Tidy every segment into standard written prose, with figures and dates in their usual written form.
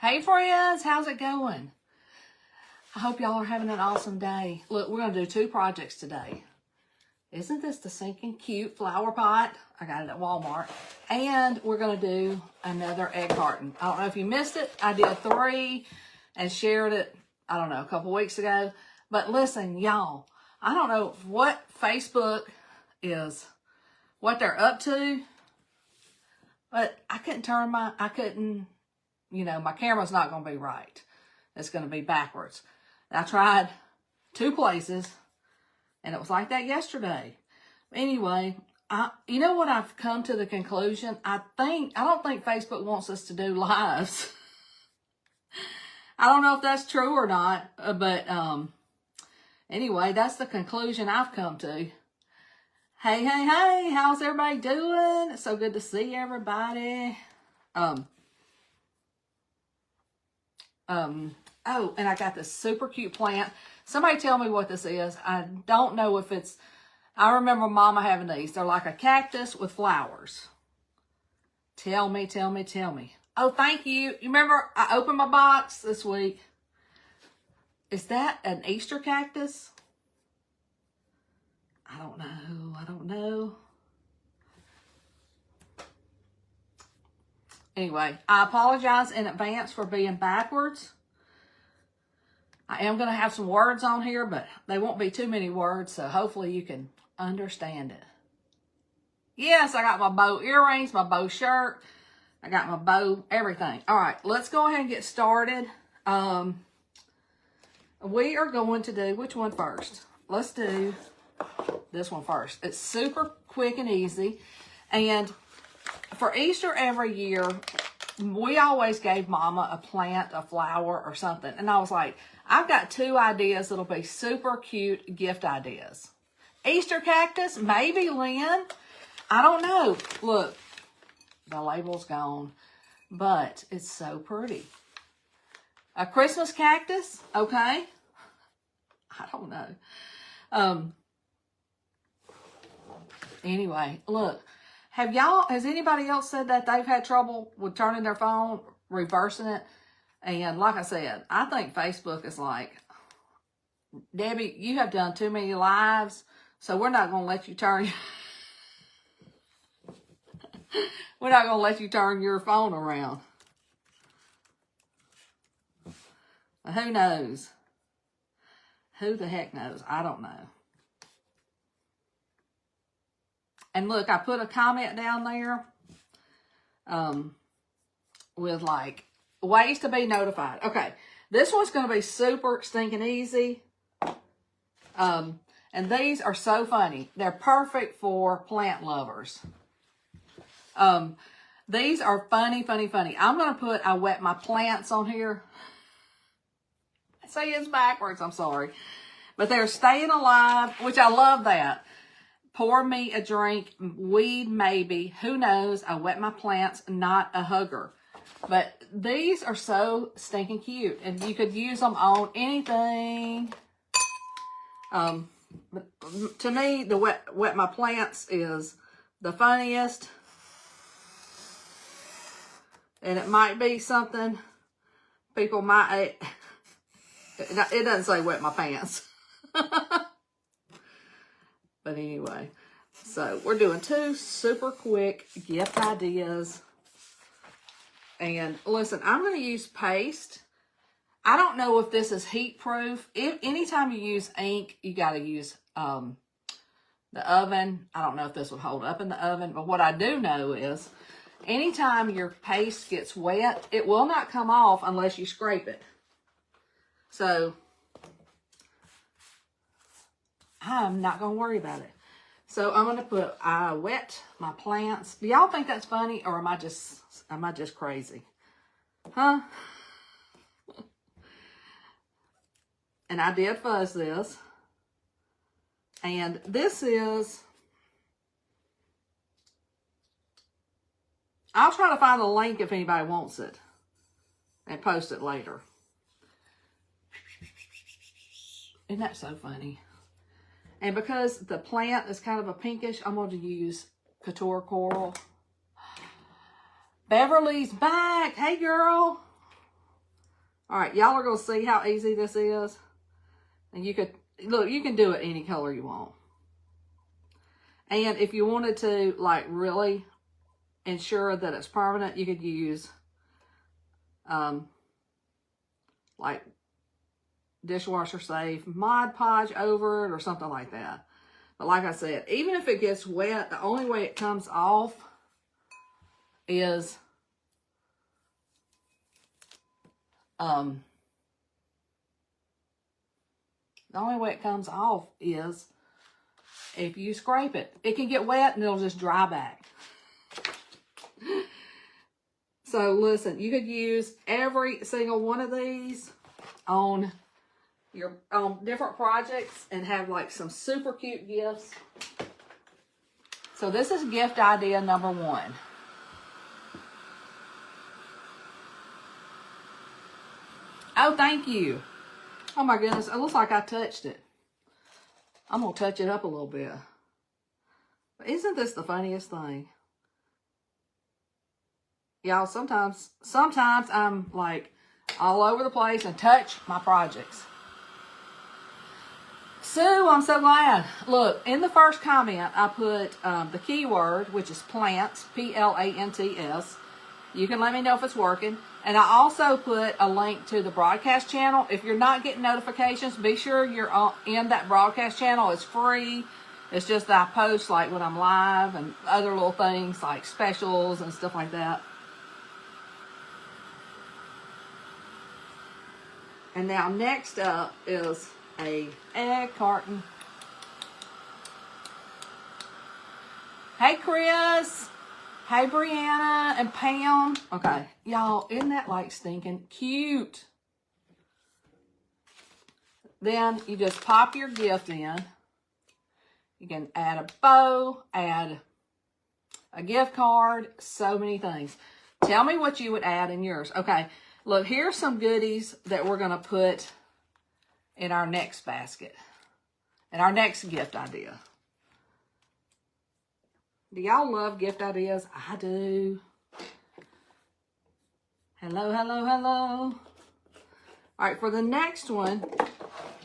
Hey friends, how's it going? I hope y'all are having an awesome day. Look, we're going to do 2 projects today. Isn't this the sinking cute flower pot? I got it at Walmart. And we're going to do another egg carton. I don't know if you missed it. I did 3 and shared it, I don't know, a couple weeks ago. But listen, y'all, I don't know what Facebook is, what they're up to. But I couldn't my camera's not going to be right. It's going to be backwards. I tried 2 places, and it was like that yesterday. Anyway, you know what I've come to the conclusion? I don't think Facebook wants us to do lives. I don't know if that's true or not, but anyway, that's the conclusion I've come to. Hey, how's everybody doing? It's so good to see everybody. Oh, and I got this super cute plant. Somebody tell me what this is. I don't know if it's, I remember Mama having these. They're like a cactus with flowers. Tell me. Oh, thank you. You remember I opened my box this week. Is that an Easter cactus? I don't know. Anyway, I apologize in advance for being backwards. I am going to have some words on here, but they won't be too many words, so hopefully you can understand it. Yes, I got my bow earrings, my bow shirt. I got my bow, everything. All right, let's go ahead and get started. We are going to do, which one first? Let's do this one first. It's super quick and easy. And for Easter every year, we always gave Mama a plant, a flower, or something. And I was like, I've got 2 ideas that'll be super cute gift ideas. Easter cactus, maybe Lynn. I don't know. Look, the label's gone, but it's so pretty. A Christmas cactus, okay. I don't know. Anyway, look. Has anybody else said that they've had trouble with turning their phone, reversing it? And like I said, I think Facebook is like, Debbie, you have done too many lives, so we're not going to let you turn, we're not going to let you turn your phone around. Who knows? Who the heck knows? I don't know. And look, I put a comment down there with like ways to be notified. Okay, this one's going to be super stinking easy. And these are so funny. They're perfect for plant lovers. These are funny. I'm going to put I wet my plants on here. See, it's backwards. I'm sorry. But they're staying alive, which I love that. Pour me a drink, weed maybe, who knows, I wet my plants, not a hugger. But these are so stinking cute, and you could use them on anything. But to me, the wet my plants is the funniest. And it might be something people might, it doesn't say wet my pants. But anyway, so we're doing 2 super quick gift ideas. And listen, I'm going to use paste. I don't know if this is heat proof. Anytime you use ink, you got to use the oven. I don't know if this will hold up in the oven, but what I do know is anytime your paste gets wet, it will not come off unless you scrape it. So I'm not going to worry about it. So I'm going to put, I wet my plants. Do y'all think that's funny, or am I just crazy? Huh? And I did fuzz this. And this is, I'll try to find a link if anybody wants it and post it later. Isn't that so funny? And because the plant is kind of a pinkish, I'm going to use Couture Coral. Beverly's back. Hey, girl. All right, y'all are going to see how easy this is. And you could, look, you can do it any color you want. And if you wanted to, like, really ensure that it's permanent, you could use, like, dishwasher safe Mod Podge over it or something like that. But like I said, even if it gets wet, the only way it comes off is the only way it comes off is if you scrape it. It can get wet and it'll just dry back. So listen, you could use every single one of these on your different projects and have like some super cute gifts. So this is gift idea number 1. Oh, thank you. Oh my goodness, it looks like I touched it. I'm gonna touch it up a little bit. But isn't this the funniest thing? Y'all, sometimes I'm like all over the place and touch my projects. Sue, I'm so glad. Look, in the first comment, I put the keyword, which is plants, P-L-A-N-T-S. You can let me know if it's working. And I also put a link to the broadcast channel. If you're not getting notifications, be sure you're in that broadcast channel. It's free. It's just that I post like when I'm live and other little things like specials and stuff like that. And now next up is a egg carton. Hey, Chris. Hey, Brianna and Pam. Okay, y'all, isn't that like stinking cute? Then you just pop your gift in. You can add a bow, add a gift card, so many things. Tell me what you would add in yours. Okay, look, here's some goodies that we're going to put in our next basket, in our next gift idea. Do y'all love gift ideas? I do. Hello, hello, hello. All right, for the next one,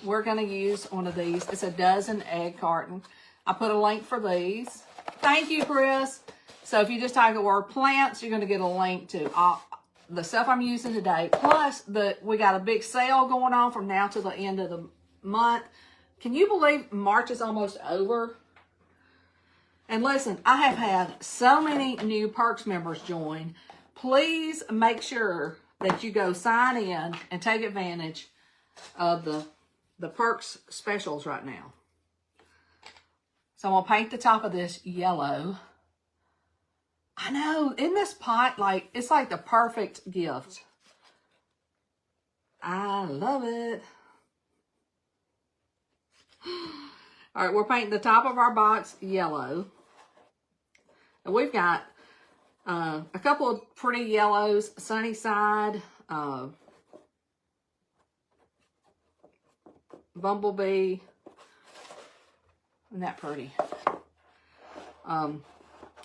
we're going to use one of these. It's a dozen egg carton. I put a link for these. Thank you, Chris. So if you just type the word plants, you're going to get a link to all the stuff I'm using today. Plus, we got a big sale going on from now to the end of the month. Can you believe March is almost over? And listen, I have had so many new Perks members join. Please make sure that you go sign in and take advantage of the Perks specials right now. So I'm going to paint the top of this yellow. I know, isn't this pot like, it's like the perfect gift. I love it. All right, we're painting the top of our box yellow. And we've got a couple of pretty yellows, Sunny Side, Bumblebee. Isn't that pretty?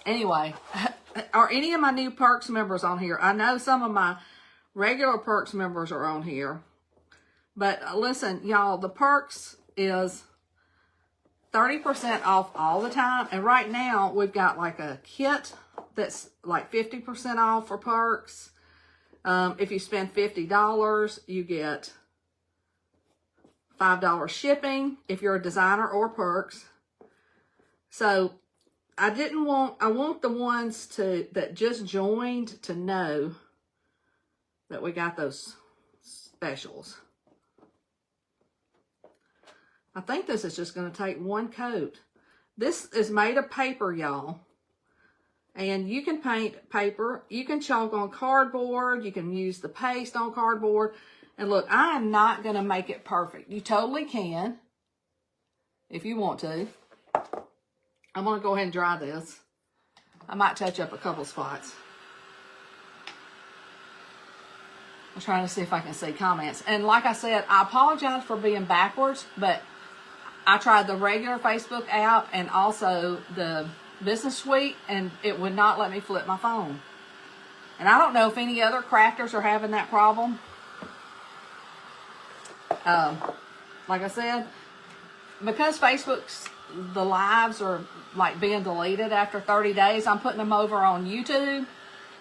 Anyway, are any of my new Perks members on here? I know some of my regular Perks members are on here. But listen, y'all, the Perks is 30% off all the time. And right now, we've got like a kit that's like 50% off for Perks. If you spend $50, you get $5 shipping if you're a designer or Perks. So I want the ones that just joined to know that we got those specials. I think this is just going to take one coat. This is made of paper, y'all. And you can paint paper. You can chalk on cardboard. You can use the paste on cardboard. And look, I am not going to make it perfect. You totally can if you want to. I'm going to go ahead and dry this. I might touch up a couple spots. I'm trying to see if I can see comments. And like I said, I apologize for being backwards, but I tried the regular Facebook app and also the business suite, and it would not let me flip my phone. And I don't know if any other crafters are having that problem. Like I said, because the lives are like being deleted after 30 days, I'm putting them over on YouTube.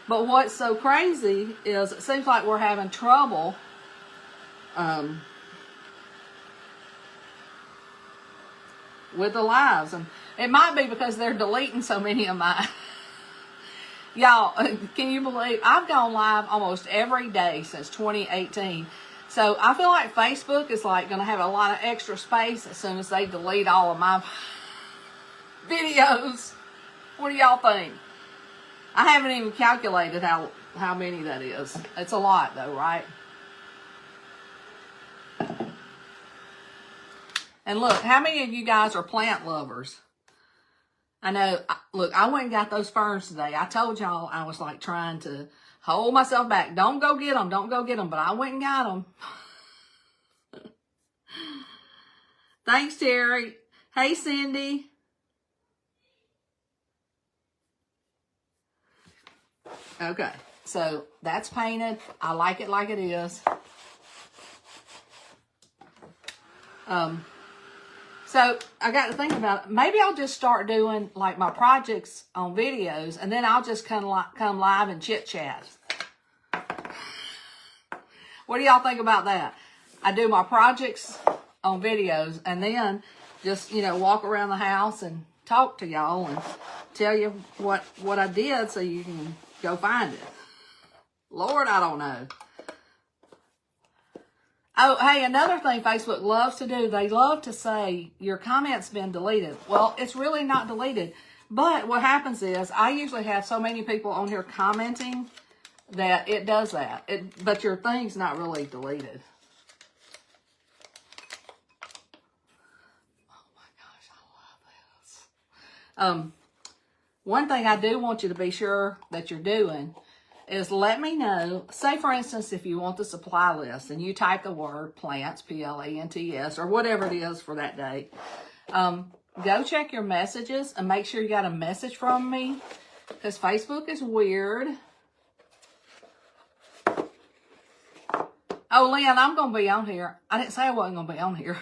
But what's so crazy is it seems like we're having trouble with the lives. And it might be because they're deleting so many of mine. Y'all, can you believe I've gone live almost every day since 2018. So I feel like Facebook is like going to have a lot of extra space as soon as they delete all of my videos. What do y'all think? I haven't even calculated how many that is. It's a lot though, right? And look, how many of you guys are plant lovers? I know, look, I went and got those ferns today. I told y'all I was like trying to hold myself back. Don't go get them. Don't go get them. But I went and got them. Thanks, Terry. Hey, Cindy. Okay, so that's painted. I like it like it is. So I got to think about it. Maybe I'll just start doing like my projects on videos, and then I'll just come live and chit chat. What do y'all think about that? I do my projects on videos, and then just, you know, walk around the house and talk to y'all and tell you what I did so you can go find it. Lord, I don't know. Oh, hey, another thing Facebook loves to do, they love to say your comment's been deleted. Well, it's really not deleted. But what happens is I usually have so many people on here commenting that it does that. But your thing's not really deleted. Oh my gosh, I love this. One thing I do want you to be sure that you're doing is let me know, say for instance, if you want the supply list and you type the word plants, Plants, or whatever it is for that day, go check your messages and make sure you got a message from me, because Facebook is weird. Oh, Lynn, I'm going to be on here. I didn't say I wasn't going to be on here.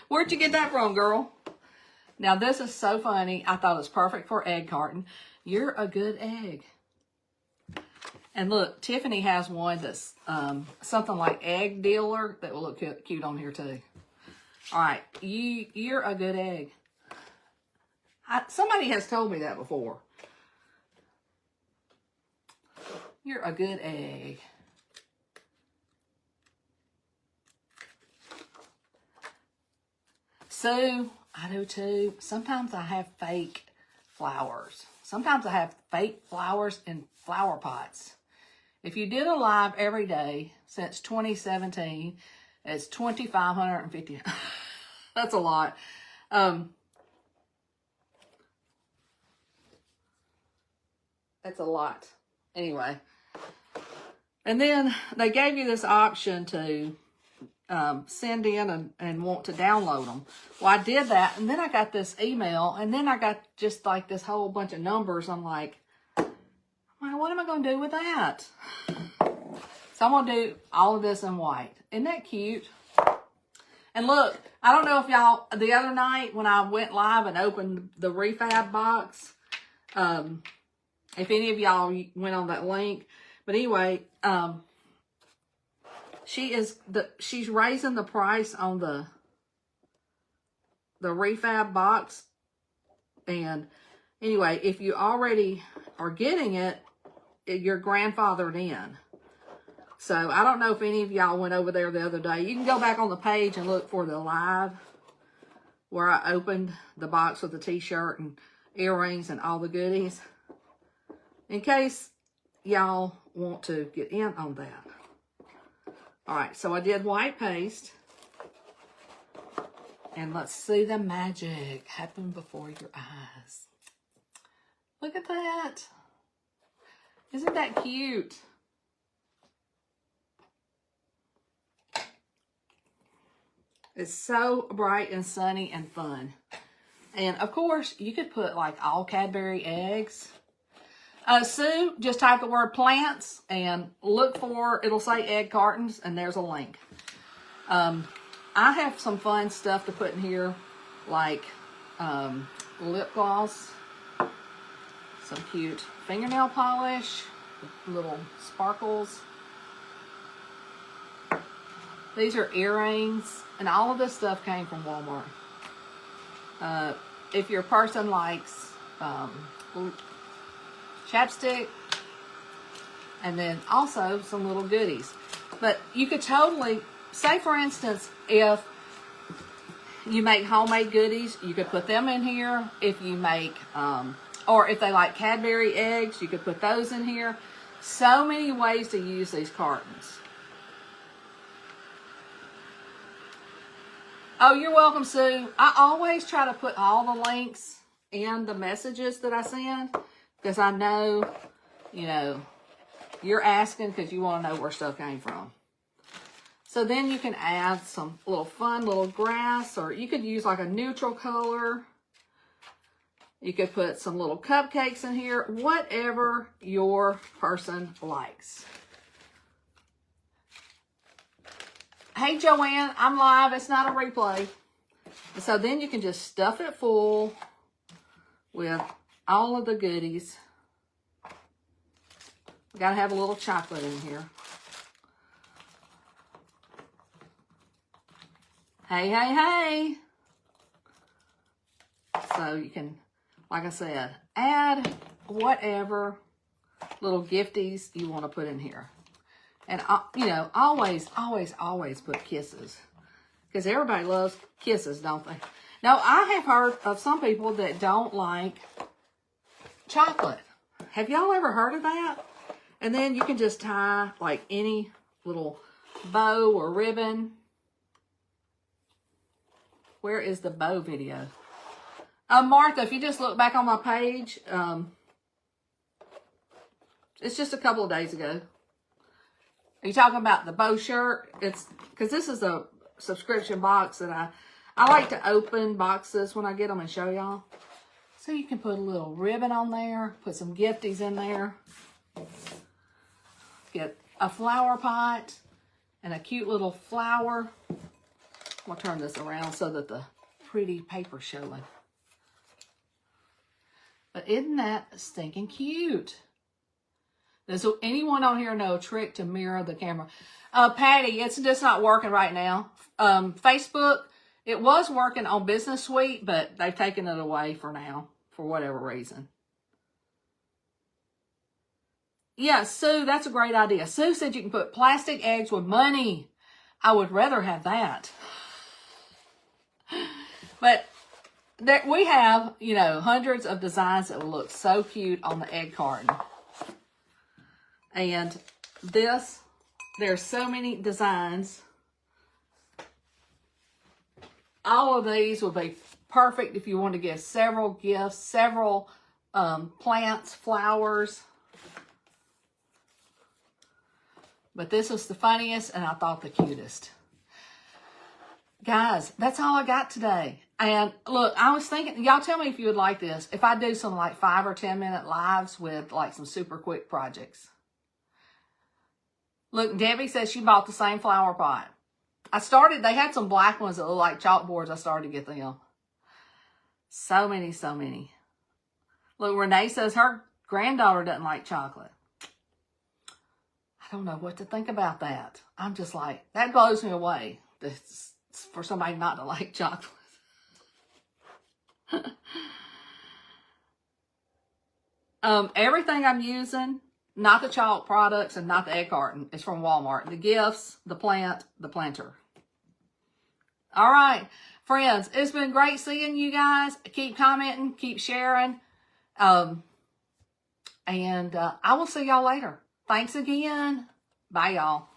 Where'd you get that from, girl? Now, this is so funny. I thought it was perfect for egg carton. You're a good egg. And look, Tiffany has one that's something like egg dealer that will look cute on here too. All right, you're a good egg. Somebody has told me that before. You're a good egg. So, I do too. Sometimes I have fake flowers. Sometimes I have fake flowers in flower pots. If you did a live every day since 2017, it's 2,550. That's a lot. That's a lot. Anyway. And then they gave you this option to send in and want to download them. Well, I did that, and then I got this email, and then I got just like this whole bunch of numbers. I'm like, what am I going to do with that? So I'm going to do all of this in white. Isn't that cute? And look, I don't know if y'all, the other night when I went live and opened the refab box, if any of y'all went on that link. But anyway, she's raising the price on the refab box. And anyway, if you already are getting it, you're grandfathered in. So I don't know if any of y'all went over there the other day. You can go back on the page and look for the live where I opened the box with the t-shirt and earrings and all the goodies, in case y'all want to get in on that. All right, so I did white paste. And let's see the magic happen before your eyes. Look at that. Isn't that cute? It's so bright and sunny and fun. And of course, you could put like all Cadbury eggs. Sue, just type the word plants and look for, it'll say egg cartons, and there's a link. I have some fun stuff to put in here, like lip gloss, some cute fingernail polish, little sparkles. These are earrings, and all of this stuff came from Walmart. If your person likes chapstick, and then also some little goodies. But you could totally, say for instance, if you make homemade goodies, you could put them in here. If you make, or if they like Cadbury eggs, you could put those in here. So many ways to use these cartons. Oh, you're welcome, Sue. I always try to put all the links in the messages that I send, because I know, you know, you're asking because you want to know where stuff came from. So then you can add some little fun little grass, or you could use like a neutral color. You could put some little cupcakes in here, whatever your person likes. Hey, Joanne, I'm live. It's not a replay. So then you can just stuff it full with all of the goodies. Got to have a little chocolate in here. Hey, hey, hey. So you can, like I said, add whatever little gifties you want to put in here. And, you know, always, always, always put kisses. Because everybody loves kisses, don't they? Now, I have heard of some people that don't like chocolate. Have y'all ever heard of that? And then you can just tie, like, any little bow or ribbon. Where is the bow video? Martha, if you just look back on my page, it's just a couple of days ago. Are you talking about the bow shirt? It's because this is a subscription box that I like to open boxes when I get them and show y'all. So you can put a little ribbon on there, put some gifties in there. Get a flower pot and a cute little flower. I'll turn this around so that the pretty paper's showing. But isn't that stinking cute? Does anyone on here know a trick to mirror the camera? Patty, it's just not working right now. Facebook, it was working on Business Suite, but they've taken it away for now, for whatever reason. Yeah, Sue, that's a great idea. Sue said you can put plastic eggs with money. I would rather have that. But there, we have, you know, hundreds of designs that will look so cute on the egg carton. And this, there's so many designs. All of these would be perfect if you want to give several gifts, several plants, flowers. But this was the funniest, and I thought the cutest. Guys, that's all I got today. And look, I was thinking, y'all tell me if you would like this, if I do some like 5 or 10 minute lives with like some super quick projects. Look, Debbie says she bought the same flower pot. They had some black ones that look like chalkboards. I started to get them. So many, so many. Look, Renee says her granddaughter doesn't like chocolate. I don't know what to think about that. I'm just like, that blows me away. For somebody not to like chocolate. Everything I'm using, not the chalk products and not the egg carton, is from Walmart. The gifts, the plant, the planter. All right, friends, it's been great seeing you guys. Keep commenting, keep sharing. And I will see y'all later. Thanks again. Bye, y'all.